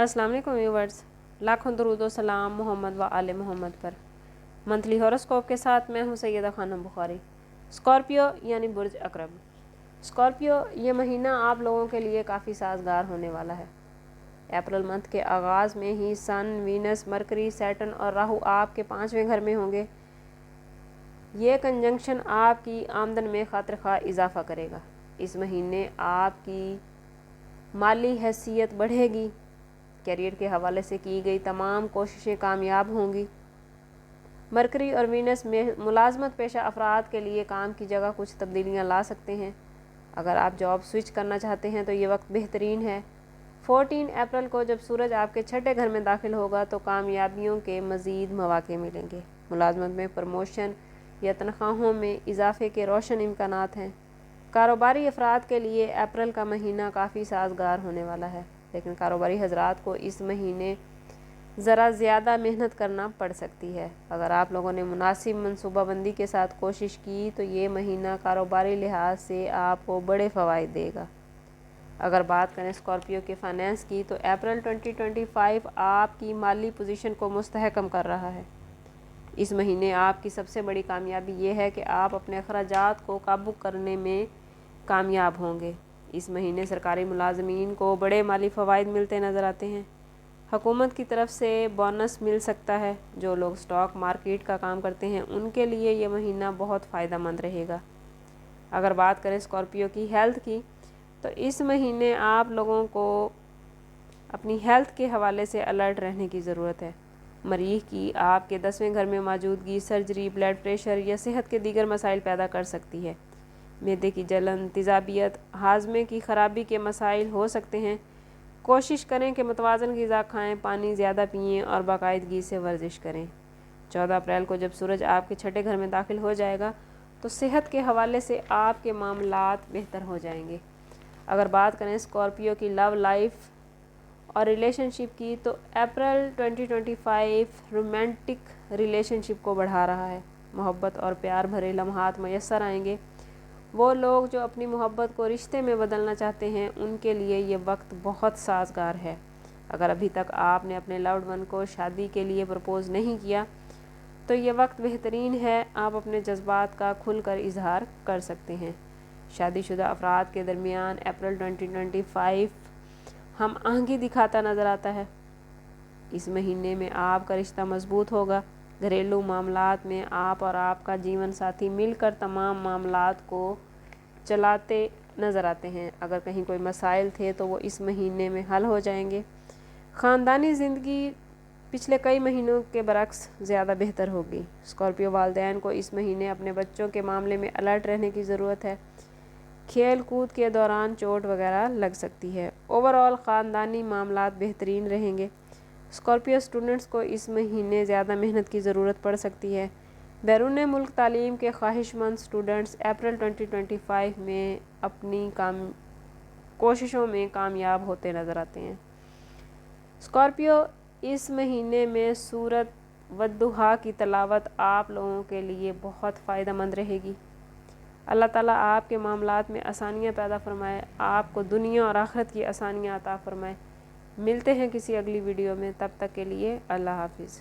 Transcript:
अस्सलाम वालेकुम व्यूवर्स, लाखों दरूद व सलाम मोहम्मद व आले मोहम्मद पर। मंथली हॉरोस्कोप के साथ मैं हूँ सैयदा खानम बुखारी। स्कॉर्पियो यानी बुर्ज अकरब। स्कॉर्पियो ये महीना आप लोगों के लिए काफ़ी साजगार होने वाला है। अप्रैल मंथ के आगाज़ में ही सन, वीनस, मरकरी, सैटर्न और राहु आपके 5वें घर में होंगे। ये कंजंक्शन आपकी आमदन में खातिर खा इजाफा करेगा। इस महीने आपकी माली हैसियत बढ़ेगी। कैरियर के हवाले से की गई तमाम कोशिशें कामयाब होंगी। मरकरी और वीनस में मुलाजमत पेशा अफराद के लिए काम की जगह कुछ तब्दीलियां ला सकते हैं। अगर आप जॉब स्विच करना चाहते हैं तो ये वक्त बेहतरीन है। 14 अप्रैल को जब सूरज आपके छठे घर में दाखिल होगा तो कामयाबियों के मज़ीद मौके मिलेंगे। मुलाजमत में प्रमोशन या तनख्वाहों में इजाफे के रोशन इम्कानात हैं। कारोबारी अफराद के लिए अप्रैल का महीना काफ़ी साजगार होने वाला है, लेकिन कारोबारी हजरात को इस महीने ज़रा ज़्यादा मेहनत करना पड़ सकती है। अगर आप लोगों ने मुनासिब मनसूबाबंदी के साथ कोशिश की तो ये महीना कारोबारी लिहाज से आपको बड़े फ़वाइद देगा। अगर बात करें स्कॉर्पियो के फाइनेंस की तो अप्रैल 2025 आपकी माली पोजीशन को मुस्तहकम कर रहा है। इस महीने आपकी सबसे बड़ी कामयाबी ये है कि आप अपने अखराजात को काबू करने में कामयाब होंगे। इस महीने सरकारी मुलाजमीन को बड़े माली फ़वाइद मिलते नज़र आते हैं। हुकूमत की तरफ से बोनस मिल सकता है। जो लोग स्टॉक मार्केट का काम करते हैं उनके लिए ये महीना बहुत फ़ायदा मंद रहेगा। अगर बात करें स्कॉर्पियो की हेल्थ की तो इस महीने आप लोगों को अपनी हेल्थ के हवाले से अलर्ट रहने की ज़रूरत है। मरीज़ की आपके 10वें घर में मौजूदगी सर्जरी, ब्लड प्रेशर या सेहत के दीगर मसाइल पैदा कर सकती है। मैदे की जलन, तेज़ाबियत, हाजमे की ख़राबी के मसाइल हो सकते हैं। कोशिश करें कि मुतवाज़न ग़िज़ा खाएँ, पानी ज़्यादा पिएँ और बाकायदगी से वर्जिश करें। 14 अप्रैल को जब सूरज आपके छठे घर में दाखिल हो जाएगा तो सेहत के हवाले से आपके मामलात बेहतर हो जाएंगे। अगर बात करें स्कॉर्पियो की लव लाइफ और रिलेशनशिप की तो अप्रैल 2025 रोमांटिक रिलेशनशिप को बढ़ा रहा है। मोहब्बत और प्यार भरे लम्हात मैसर आएंगे। वो लोग जो अपनी मोहब्बत को रिश्ते में बदलना चाहते हैं उनके लिए ये वक्त बहुत साजगार है। अगर अभी तक आपने अपने लव्ड वन को शादी के लिए प्रपोज़ नहीं किया तो ये वक्त बेहतरीन है। आप अपने जज्बात का खुलकर इजहार कर सकते हैं। शादीशुदा अफराद के दरमियान अप्रैल 2025 हम आहंगी दिखाता नज़र आता है। इस महीने में आपका रिश्ता मजबूत होगा। घरेलू मामलात में आप और आपका जीवन साथी मिलकर तमाम मामलात को चलाते नज़र आते हैं। अगर कहीं कोई मसाइल थे तो वो इस महीने में हल हो जाएंगे। ख़ानदानी ज़िंदगी पिछले कई महीनों के बरक्स ज़्यादा बेहतर होगी। स्कॉर्पियो वालिदैन को इस महीने अपने बच्चों के मामले में अलर्ट रहने की ज़रूरत है। खेल कूद के दौरान चोट वगैरह लग सकती है। ओवरऑल ख़ानदानी मामलात बेहतरीन रहेंगे। स्कॉर्पियो स्टूडेंट्स को इस महीने ज़्यादा मेहनत की ज़रूरत पड़ सकती है। बैरून मुल्क तालीम के ख्वाहिशमंद स्टूडेंट्स अप्रैल 2025 में अपनी कोशिशों में कामयाब होते नज़र आते हैं। स्कॉर्पियो इस महीने में सूरत वद्दुहा की तलावत आप लोगों के लिए बहुत फ़ायदेमंद रहेगी। अल्लाह ताला आपके मामलात में आसानियाँ पैदा फरमाए, आपको दुनिया और आखिरत की आसानियाँ अता फरमाए। मिलते हैं किसी अगली वीडियो में, तब तक के लिए अल्लाह हाफिज़।